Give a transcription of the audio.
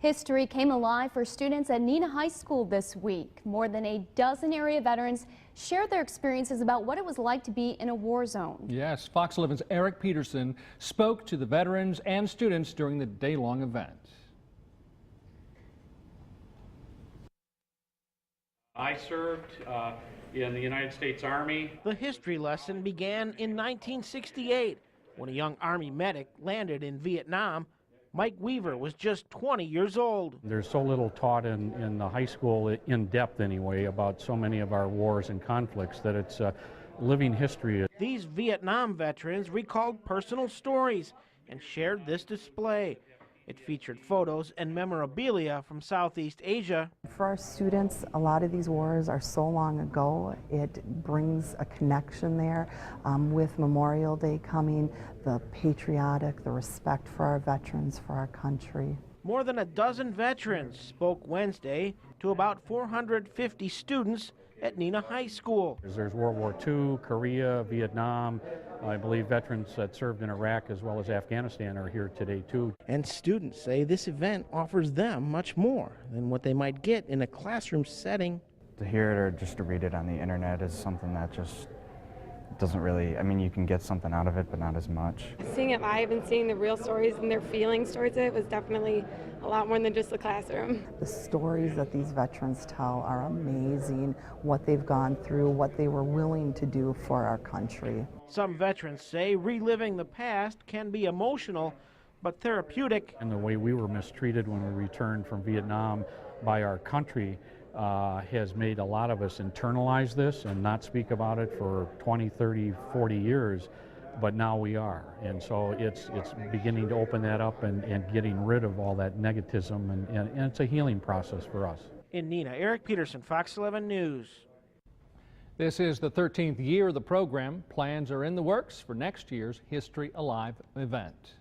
History came alive for students at Neenah High School this week. More than a dozen area veterans shared their experiences about what it was like to be in a war zone. Yes, Fox 11's Eric Peterson spoke to the veterans and students during the day-long event. I served in the United States Army. The history lesson began in 1968 when a young Army medic landed in Vietnam. Mike Weaver was just 20 years old. There's so little taught in the high school, in depth anyway, about so many of our wars and conflicts that it's living history. These Vietnam veterans recalled personal stories and shared this display. It featured photos and memorabilia from Southeast Asia. For our students, a lot of these wars are so long ago. It brings a connection there with Memorial Day coming, the the respect for our veterans, for our country. More than a dozen veterans spoke Wednesday to about 450 students at Neenah High School. There's World War II, Korea, Vietnam. I believe veterans that served in Iraq as well as Afghanistan are here today too. And students say this event offers them much more than what they might get in a classroom setting. To hear it or just to read it on the internet is something that just doesn't really, I mean, you can get something out of it, but not as much. Seeing it live and seeing the real stories and their feelings towards it was definitely a lot more than just the classroom. The stories that these veterans tell are amazing, what they've gone through, what they were willing to do for our country. Some veterans say reliving the past can be emotional, but therapeutic. And the way we were mistreated when we returned from Vietnam by our country has made a lot of us internalize this and not speak about it for 20, 30, 40 years, but now we are. And so it's beginning to open that up and getting rid of all that negativism, and it's a healing process for us. In Neenah, Eric Peterson, Fox 11 News. This is the 13th year of the program. Plans are in the works for next year's History Alive event.